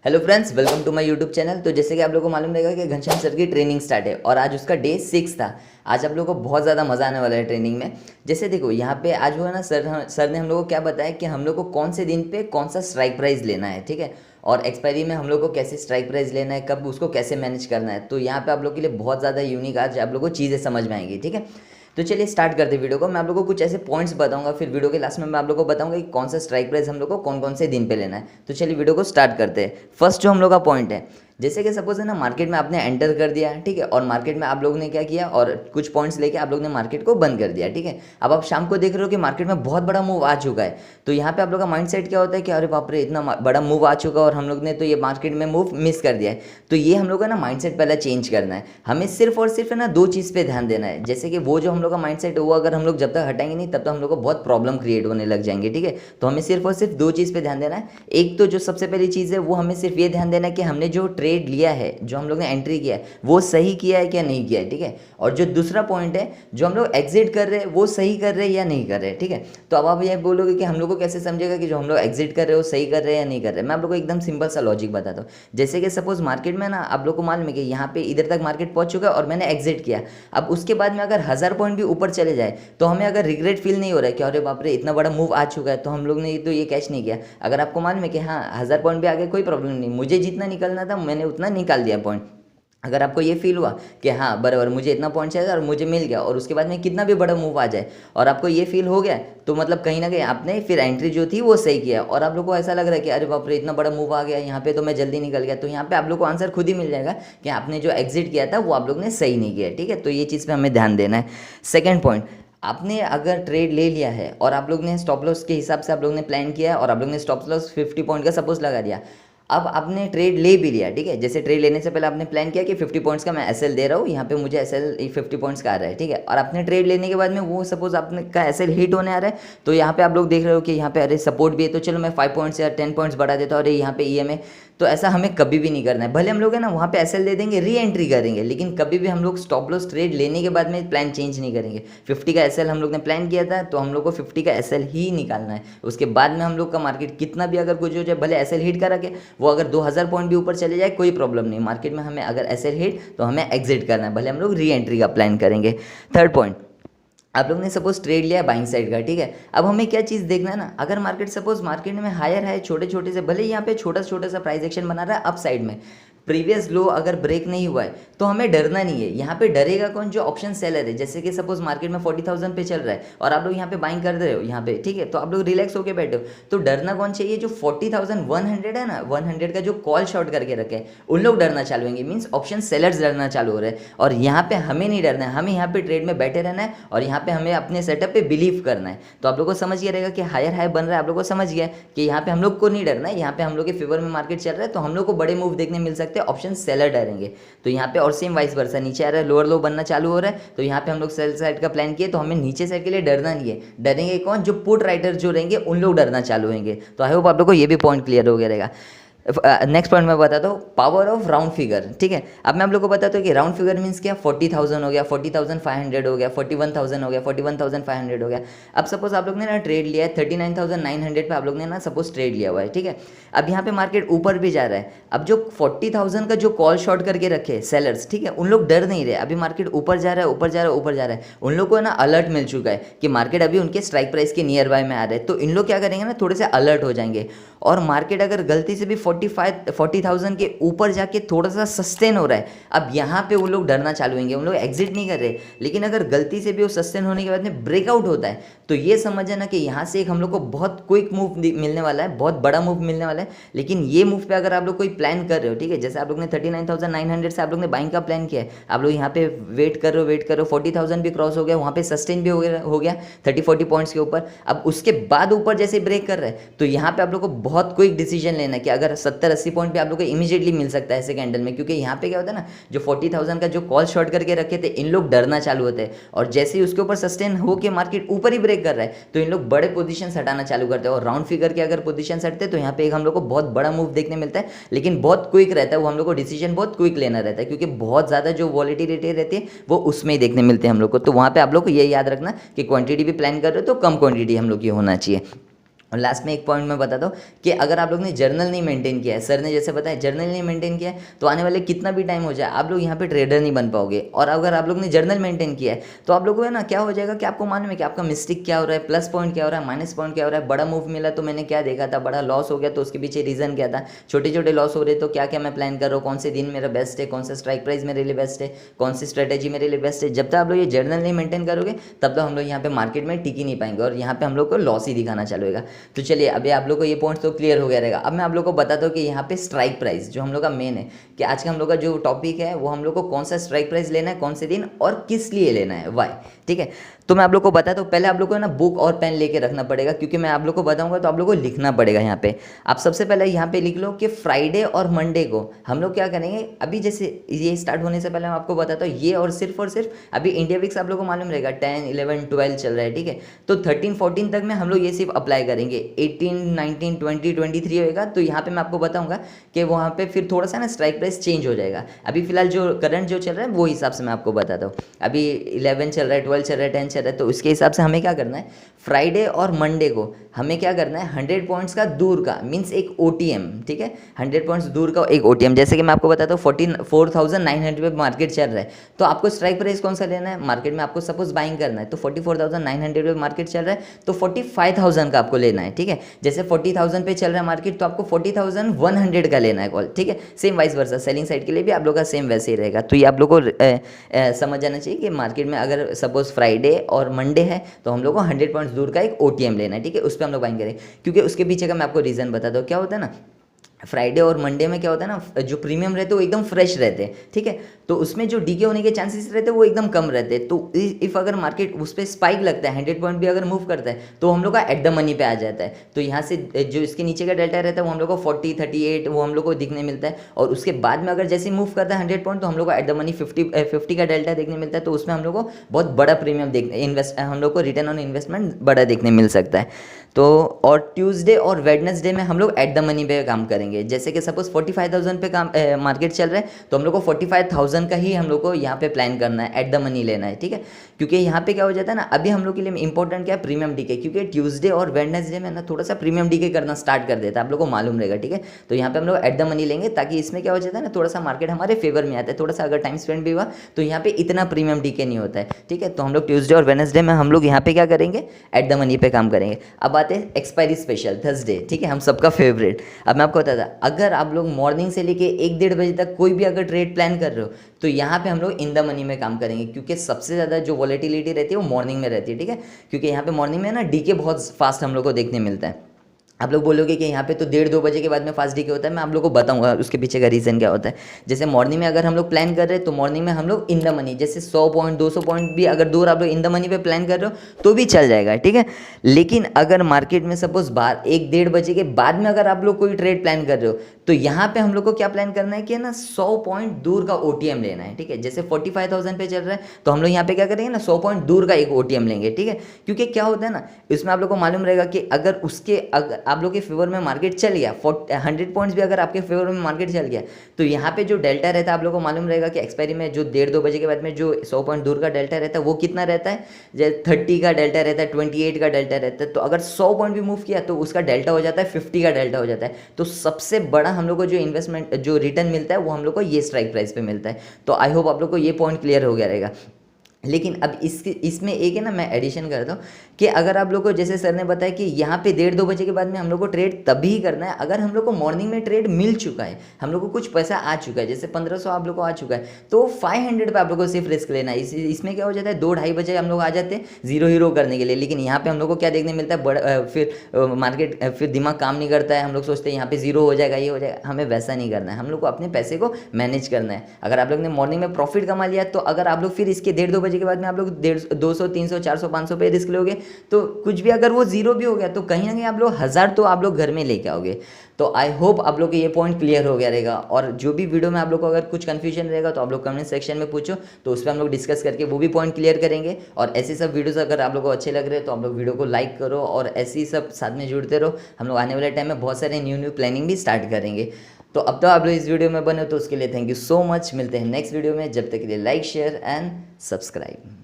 Hello friends, welcome to my YouTube channel. तो जैसे कि आप लोगों को मालूम रहेगा कि घनश्याम सर की ट्रेनिंग स्टार्ट है और आज उसका डे 6 था। आज आप लोगों को बहुत ज़्यादा मज़ा आने वाला है ट्रेनिंग में। जैसे देखो यहाँ पे आज हुआ ना, सर ने हम लोगों को क्या बताया कि हम लोग को कौन से दिन पे कौन सा स्ट्राइक प्राइस लेना है, ठीक है। और एक्सपायरी में हम लोग को कैसे स्ट्राइक प्राइस लेना है, कब उसको कैसे मैनेज करना है। तो यहाँ पे आप लोग के लिए बहुत ज़्यादा यूनिक आज आप लोग को चीज़ें समझ में आएंगी, ठीक है। तो चलिए स्टार्ट करते हैं वीडियो को। मैं आप लोगों को कुछ ऐसे पॉइंट्स बताऊंगा, फिर वीडियो के लास्ट में मैं आप लोगों को बताऊंगा कि कौन सा स्ट्राइक प्राइस हम लोग को कौन कौन से दिन पे लेना है। तो चलिए वीडियो को स्टार्ट करते हैं। फर्स्ट जो हम लोग का पॉइंट है, जैसे कि सपोज है ना, मार्केट में आपने एंटर कर दिया, ठीक है। और मार्केट में आप लोगों ने क्या किया, और कुछ पॉइंट्स लेके आप लोग ने मार्केट को बंद कर दिया, ठीक है। अब आप शाम को देख रहे हो कि मार्केट में बहुत बड़ा मूव आ चुका है। तो यहाँ पे आप लोग का माइंड सेट क्या होता है कि अरे बाप रे, इतना बड़ा मूव आ चुका है और हम लोग ने तो ये मार्केट में मूव मिस कर दिया है। तो ये हम लोग का ना माइंड सेट पहले चेंज करना है। हमें सिर्फ और सिर्फ है ना दो चीज़ पे ध्यान देना है। जैसे कि वो जो हम लोग का माइंड सेट है वो अगर हम लोग जब तक हटाएंगे नहीं तब तक हम लोग को बहुत प्रॉब्लम क्रिएट होने लग जाएंगे, ठीक है। तो हमें सिर्फ और सिर्फ दो चीज़ पे ध्यान देना है। एक तो जो सबसे पहली चीज़ है वो हमें सिर्फ ये ध्यान देना है कि हमने जो ट्रेड लिया है, जो हम लोग ने एंट्री किया है, वो सही किया है क्या नहीं किया है, ठीक है। और जो दूसरा पॉइंट है, जो हम लोग एग्जिट कर रहे हैं वो सही कर रहे हैं या नहीं कर रहे हैं, ठीक है। तो अब आप ये बोलोगे कि हम लोग को कैसे समझेगा कि जो हम लोग एग्जिट कर रहे हो सही कर रहे हैं या नहीं कर रहे हैं। मैं आप लोग को एकदम सिंपल सा लॉजिक बताता हूँ। जैसे कि सपोज मार्केट में ना आप लोग को मालूम है कि यहाँ पे इधर तक मार्केट पहुंच चुका है और मैंने एग्जिट किया। अब उसके बाद में अगर 1000 पॉइंट भी ऊपर चले जाए तो हमें अगर रिग्रेट फील नहीं हो रहा है कि अरे बाप रे, इतना बड़ा मूव आ चुका है तो हम लोग ने तो ये कैच नहीं किया। अगर आपको मालूम है कि हाँ 1000 पॉइंट भी आ गए कोई प्रॉब्लम नहीं, मुझे जितना निकलना था मैंने उतना निकाल दिया पॉइंट। अगर आपको ये फील हुआ कि हाँ बराबर मुझे इतना पॉइंट चाहिए और मुझे मिल गया, और उसके बाद में कितना भी बड़ा मूव आ जाए और आपको ये फील हो गया, तो मतलब कहीं ना कहीं आपने फिर एंट्री जो थी वो सही किया। और आप लोग को ऐसा लग रहा है कि अरे बाप रे, इतना बड़ा मूव आ गया यहाँ पे तो मैं जल्दी निकल गया। तो यहाँ पे आप लोग को आंसर खुद ही मिल जाएगा कि आपने जो एग्जिट किया था वो आप लोग ने सही नहीं किया, ठीक है। तो ये चीज़ पे हमें ध्यान देना है। सेकेंड पॉइंट, आपने अगर ट्रेड ले लिया है और आप लोग ने स्टॉप लॉस के हिसाब से आप लोग ने प्लान किया है और आप लोग ने स्टॉप लॉस 50 पॉइंट का सपोज लगा दिया। अब आपने ट्रेड ले भी लिया, ठीक है। जैसे ट्रेड लेने से पहले आपने प्लान किया कि 50 पॉइंट्स का मैं एसएल दे रहा हूँ, यहाँ पे मुझे एसएल 50 पॉइंट्स का आ रहा है, ठीक है। और आपने ट्रेड लेने के बाद में वो सपोज आपने का एसएल हिट होने आ रहा है, तो यहाँ पे आप लोग देख रहे हो कि यहाँ पे अरे सपोर्ट भी है, तो चलो मैं 5 पॉइंट्स या 10 पॉइंट्स बढ़ा देता हूँ, अरे यहाँ पे ईएमए। तो ऐसा हमें कभी भी नहीं करना है। भले हम लोग है ना वहाँ पे एसएल दे देंगे, री एंट्री करेंगे, लेकिन कभी भी हम लोग स्टॉप लॉस ट्रेड लेने के बाद में प्लान चेंज नहीं करेंगे। 50 का एसएल हम लोग ने प्लान किया था तो हम लोग को 50 का एसएल ही निकालना है। उसके बाद में हम लोग का मार्केट कितना भी अगर कुछ हो जाए, भले एसएल हिट करा के वो अगर 2000 पॉइंट भी ऊपर चले जाए कोई प्रॉब्लम नहीं। मार्केट में हमें अगर एसएल हिट तो हमें एग्जिट करना है, भले हम लोग री एंट्री का प्लान करेंगे। थर्ड पॉइंट, आप लोग ने सपोज ट्रेड लिया बाइंग साइड का, ठीक है। अब हमें क्या चीज़ देखना है ना, अगर मार्केट सपोज मार्केट में हायर है छोटे छोटे से, भले यहाँ पे छोटा छोटा सा प्राइस एक्शन बना रहा है अप साइड में, प्रीवियस लो अगर ब्रेक नहीं हुआ है तो हमें डरना नहीं है। यहाँ पे डरेगा कौन, जो ऑप्शन सेलर है। जैसे कि सपोज मार्केट में 40,000 पे चल रहा है और आप लोग यहाँ पे बाइंग कर रहे हो यहाँ पे, ठीक है। तो आप लोग रिलैक्स होकर बैठे हो, तो डरना कौन चाहिए, जो 40,100 है ना, 100 का जो कॉल शॉर्ट करके रखे हैं उन लोग डरना चालू होंगे। मीन्स ऑप्शन सेलर्स डरना चालू हो रहे हैं। और यहाँ पे हमें नहीं डरना है, हमें यहाँ पे ट्रेड में बैठे रहना है और यहाँ पे हमें अपने सेटअप पे बिलीव करना है। तो आप लोग को समझ गया रहेगा कि हायर हाई बन रहा है, आप लोग को समझ गया कि यहाँ पे हम लोग को नहीं डरना है। यहाँ पे हम लोग के फेवर में मार्केट चल रहा है तो हम लोग को बड़े मूव देखने मिल सकते हैं, ऑप्शन सेलर डरेंगे। तो यहाँ पे और सेम वाइस वर्सा, नीचे आ रहा है लोअर लो बनना चालू हो रहा है तो यहाँ पे हम लोग सेल साइड का प्लान किए, तो हमें नीचे साइड के लिए डरना नहीं है। डरेंगे कौन, जो पुट राइटर जो रहेंगे उन लोग डरना चालू होंगे। तो आई होप आप लोग को ये भी पॉइंट क्लियर हो गया रहेगा। नेक्स्ट पॉइंट मैं बताता हूँ, पावर ऑफ राउंड फिगर, ठीक है। अब मैं आप लोग को बताता हूँ कि राउंड फिगर मीन्स क्या, 40,000 हो गया, 40,500 हो गया, 41,000 हो गया, 41,500 हो गया। अब सपोज आप लोग ने ना ट्रेड लिया है 39,900 पे, आप लोग ने ना सपोज ट्रेड लिया हुआ है, ठीक है। अब यहाँ पे मार्केट ऊपर भी जा रहा है। अब जो 40,000 का जो कॉल शॉर्ट करके रखे सेलर्स, ठीक है, उन लोग डर नहीं रहे। अभी मार्केट ऊपर जा रहा है, ऊपर जा रहा है, ऊपर जा रहा है, उन लोग को ना अलर्ट मिल चुका है कि मार्केट अभी उनके स्ट्राइक प्राइस के नियर बाय में आ रहा है। तो इन लोग क्या करेंगे ना, थोड़े से अलर्ट हो जाएंगे। और मार्केट अगर गलती से भी 40,000 के ऊपर जाके थोड़ा सा सस्टेन हो रहा है, अब यहाँ पे वो लोग डरना चालू होंगे, उन लोग एग्जिट नहीं कर रहे। लेकिन अगर गलती से भी वो सस्टेन होने के बाद में ब्रेकआउट होता है तो ये समझ ना कि यहाँ से एक हम लोग को बहुत क्विक मूव मिलने वाला है, बहुत बड़ा मूव मिलने वाला है। लेकिन ये मूव पे अगर आप लोग कोई प्लान कर रहे हो, ठीक है, जैसे आप लोग ने 39,900 से आप लोग ने बाइंग का प्लान किया है, आप लोग यहाँ पे वेट कर रहे हो 40,000 भी क्रॉस हो गया, वहाँ पे सस्टेन भी हो गया 30-40 पॉइंट्स के ऊपर। अब उसके बाद ऊपर जैसे ब्रेक कर रहे हैं तो यहाँ पे आप लोग को बहुत क्विक डिसीजन लेना है कि अगर 70-80 पॉइंट पे आप लोग को इमीडिएटली मिल सकता है ऐसे कैंडल में। क्योंकि यहाँ पे क्या होता है ना, जो 40,000 का जो कॉल शॉर्ट करके रखे थे इन लोग डरना चालू होते हैं, और जैसे ही उसके ऊपर सस्टेन होकर मार्केट ऊपर ही ब्रेक कर रहा है तो इन लोग बड़े पोजीशन हटाना चालू करते हैं। और राउंड फिगर के अगर पोजीशन हटते हैं तो यहाँ पे एक हम लोग को बहुत बड़ा मूव देखने मिलता है, लेकिन बहुत क्विक रहता है वो, हम लोग को डिसीजन बहुत क्विक लेना रहता है क्योंकि बहुत ज़्यादा जो वॉलिटिलिटी रहती है वो उसमें ही देखने मिलते हैं हम लोग को। तो वहाँ पे आप लोग को ये याद रखना कि क्वांटिटी भी प्लान कर रहे हो तो कम क्वांटिटी हम लोग की होना चाहिए। और लास्ट में एक पॉइंट मैं बताता हूँ कि अगर आप लोग ने जर्नल नहीं मेंटेन किया है, सर ने जैसे बताया जर्नल नहीं मेंटेन किया है, तो आने वाले कितना भी टाइम हो जाए आप लोग यहाँ पे ट्रेडर नहीं बन पाओगे। और अगर आप लोग ने जर्नल मेंटेन किया है तो आप लोग को है ना क्या हो जाएगा कि आपको मालूम है कि आपका मिस्टेक क्या हो रहा है, प्लस पॉइंट क्या हो रहा है, माइनस पॉइंट क्या हो रहा है। बड़ा मूव मिला तो मैंने क्या देखा था, बड़ा लॉस हो गया तो उसके पीछे रीजन क्या था, छोटे छोटे लॉस हो रहे तो क्या क्या मैं प्लान कर रहा हूँ, कौन से दिन मेरा बेस्ट है, कौन सा स्ट्राइक प्राइस मेरे लिए बेस्ट है, कौन सी स्ट्रेटेजी मेरे लिए बेस्ट है। जब तक आप लोग ये जर्नल नहीं मेंटेन करोगे तब तक हम लोग यहाँ पे मार्केट में टिक ही नहीं पाएंगे और यहाँ पे हम लोग को लॉस ही दिखाना चालू होगा। तो चलिए अभी आप लोग को ये पॉइंट तो क्लियर हो गया रहेगा। अब मैं आप लोग को बताता हूँ कि यहाँ पे स्ट्राइक प्राइस जो हम लोग का मेन है, कि आज का हम लोग का जो टॉपिक है वो हम लोग को कौन सा स्ट्राइक प्राइस लेना है, कौन से दिन और किस लिए लेना है, वाई। ठीक है, तो मैं आप लोग को बताता हूँ। पहले आप लोग को ना बुक और पेन लेके रखना पड़ेगा, क्योंकि मैं आप लोग को बताऊंगा तो आप लोग को लिखना पड़ेगा। यहाँ पे आप सबसे पहले यहाँ पे लिख लो कि फ्राइडे और मंडे को हम लोग क्या करेंगे। अभी जैसे ये स्टार्ट होने से पहले मैं आपको बताता हूँ, ये और सिर्फ अभी इंडिया विक्स आप लोग को मालूम रहेगा 10, 11, 12 चल रहा है। ठीक है, तो 13, 14 तक में हम लोग ये सिर्फ अप्लाई करेंगे। 18, 19, 20, 23 होएगा तो यहाँ पे मैं आपको बताऊंगा कि वहाँ पे फिर थोड़ा सा ना स्ट्राइक प्राइस चेंज हो जाएगा। अभी फिलहाल जो करंट जो चल रहा है वो हिसाब से मैं आपको बताता हूँ। अभी 11 चल रहा है, 12 चल रहा है, 10 चल रहा है, तो उसके हिसाब से हमें क्या करना है, फ्राइडे और मंडे को हमें क्या करना है, 100 पॉइंट्स का दूर का मीन्स एक OTM। ठीक है, 100 पॉइंट्स दूर का एक OTM। जैसे कि मैं आपको बताता हूँ 44,900 पे मार्केट चल रहा है, तो आपको स्ट्राइक प्राइस कौन सा लेना है, मार्केट में आपको सपोज बाइंग करना है तो 44,900 पे मार्केट चल रहा है तो 45,000 का आपको लेना है। ठीक है, जैसे 40,000 पे चल रहा है मार्केट तो आपको 40,100 का लेना है कॉल। ठीक है, same vice versa selling side के लिए भी आप लोग का सेम वैसे ही रहेगा। तो ये आप लोग को समझ जाना चाहिए कि मार्केट में अगर सपोज फ्राइडे और मंडे है तो हम लोग को 100 पॉइंट्स दूर का एक OTM लेना है। ठीक है, उस पर हम लोग बाइंग करें, क्योंकि उसके पीछे का मैं आपको रीज़न बता दूँ। क्या होता है ना, फ्राइडे और मंडे में क्या होता है ना, जो प्रीमियम रहते हैं वो एकदम फ्रेश रहते हैं। ठीक है, तो उसमें जो डीके होने के चांसेस रहते हैं वो एकदम कम रहते हैं। तो इफ़ अगर मार्केट उस पर स्पाइक लगता है, 100 पॉइंट भी अगर मूव करता है तो हम लोग का एट द मनी पे आ जाता है। तो यहाँ से जो इसके नीचे का डेल्टा रहता है वो हम लोग को 40, 38 वो हम लोग को दिखने मिलता है। और उसके बाद में अगर जैसे मूव करता है 100 पॉइंट तो हम लोग को एट द मनी 50 का डेल्टा देखने मिलता है। तो उसमें हम लोग को बहुत बड़ा प्रीमियम हम लोग को रिटर्न ऑन इन्वेस्टमेंट बड़ा देखने मिल सकता है। तो और ट्यूसडे और वेडनेसडे में हम लोग एट द मनी पे काम करेंगे। जैसे कि सपोज 45,000 पे काम मार्केट चल रहा है तो हम लोग को 45,000 का ही हम लोग को यहाँ पे प्लान करना है, एट द मनी लेना है। ठीक है, क्योंकि यहाँ पे क्या हो जाता है ना, अभी हम लोग के लिए इंपॉर्टेंट क्या है, प्रीमियम डीके, क्योंकि ट्यूसडे और वेडनेसडे में ना थोड़ा सा प्रीमियम डीके करना स्टार्ट कर देता है, आप लोग को मालूम रहेगा। ठीक है, तो यहाँ पे हम लोग एट द मनी लेंगे ताकि इसमें क्या हो जाता है ना, थोड़ा सा मार्केट हमारे फेवर में आता है। थोड़ा सा अगर टाइम स्पेंड भी हुआ तो यहाँ पे इतना प्रीमियम डीके नहीं होता है। ठीक है, तो हम लोग ट्यूसडे और वेडनेसडे में हम लोग यहाँ पे क्या करेंगे, एट द मनी पे काम करेंगे। अब आते हैं एक्सपायरी स्पेशल थर्सडे। ठीक है, हम सबका फेवरेट। अब मैं आपको बताता, अगर आप लोग मॉर्निंग से लेके 1-1:30 बजे तक कोई भी अगर ट्रेड प्लान कर रहे हो तो यहाँ पे हम लोग इन द मनी में काम करेंगे, क्योंकि सबसे ज़्यादा जो वॉलेटिलिटी रहती है वो मॉर्निंग में रहती है। ठीक है, क्योंकि यहाँ पे मॉर्निंग में ना डीके बहुत फास्ट हम लोग को देखने मिलता है। आप लोग बोलोगे कि यहाँ पे तो 1:30-2 बजे के बाद में फास्ट डीके होता है, मैं आप लोग को बताऊंगा उसके पीछे का रीज़न क्या होता है। जैसे मॉर्निंग में अगर हम लोग प्लान कर रहे हैं तो मॉर्निंग में हम लोग इन द मनी, जैसे 100 पॉइंट 200 पॉइंट भी अगर दूर आप लोग इन द मनी पे प्लान कर रहे हो तो भी चल जाएगा। ठीक है, लेकिन अगर मार्केट में सपोज 1-1:30 बजे के बाद में अगर आप लोग कोई ट्रेड प्लान कर रहे हो तो यहाँ पे हम लोग को क्या प्लान करना है कि ना 100 पॉइंट दूर का OTM लेना है। ठीक है, जैसे 45,000 पे चल रहा है तो हम लोग यहाँ पे क्या करेंगे ना, 100 पॉइंट दूर का एक OTM लेंगे। ठीक है, क्योंकि क्या होता है ना, इसमें आप लोग को मालूम रहेगा कि अगर आप लोग के फेवर में मार्केट चल गया, 100 पॉइंट्स भी अगर आपके फेवर में मार्केट चल गया तो यहाँ पे जो डेल्टा रहता है आप लोग को मालूम रहेगा कि एक्सपायरी में जो 1:30-2 बजे के बाद में जो 100 पॉइंट दूर का डेल्टा रहता है वो कितना रहता है, जैसे 30 का डेल्टा रहता है, 28 का डेल्टा रहता है। तो अगर 100 पॉइंट भी मूव किया तो उसका डेल्टा हो जाता है 50 का डेल्टा हो जाता है। तो सबसे बड़ा हम लोग को जो इन्वेस्टमेंट जो रिटर्न मिलता है वो हम लोग को ये स्ट्राइक प्राइस पे मिलता है। तो आई होप आप लोग को ये पॉइंट क्लियर हो गया रहेगा। लेकिन अब इसमें एक है ना, मैं एडिशन करता हूँ कि अगर आप लोग को जैसे सर ने बताया कि यहाँ पे 1:30-2 बजे के बाद में हम लोग को ट्रेड तभी करना है अगर हम लोग को मॉर्निंग में ट्रेड मिल चुका है, हम लोग को कुछ पैसा आ चुका है, जैसे 1500 आप लोग को आ चुका है तो 500 पे आप लोग को सिर्फ रिस्क लेना है। इसमें क्या हो जाता है, 2-2:30 बजे हम लोग आ जाते हैं हीरो करने के लिए। लेकिन यहाँ पे हम लोग को क्या देखने मिलता है, बड़ा फिर मार्केट फिर दिमाग काम नहीं करता है, हम लोग सोचते हैं यहाँ पे जीरो हो जाएगा, ये हो जाएगा। हमें वैसा नहीं करना है, हम लोग को अपने पैसे को मैनेज करना है। अगर आप लोग ने मॉर्निंग में प्रॉफिट कमा लिया तो अगर आप लोग फिर इसके 1:30-2 बजे के बाद में आप लोग 200, 300, 400, 500 पे रिस्क लोगे तो कुछ भी अगर वो जीरो भी हो गया तो कहीं ना कहीं आप लोग 1000 तो आप लोग घर में लेके आओगे। तो आई होप आप लोग को ये पॉइंट क्लियर हो गया रहेगा। और जो भी वीडियो में आप लोग को अगर कुछ कंफ्यूजन रहेगा तो आप लोग कमेंट सेक्शन में पूछो, तो उस पर हम लोग डिस्कस करके वो भी पॉइंट क्लियर करेंगे। और ऐसे सब वीडियोस अगर आप लोग को अच्छे लग रहे हैं तो आप लोग वीडियो को लाइक करो और ऐसे ही सब साथ में जुड़ते रहो। हम लोग आने वाले टाइम में बहुत सारे न्यू प्लानिंग भी स्टार्ट करेंगे। तो अब तो आप लोग इस वीडियो में बने हो तो उसके लिए थैंक यू सो मच। मिलते हैं नेक्स्ट वीडियो में, जब तक के लिए लाइक शेयर एंड सब्सक्राइब।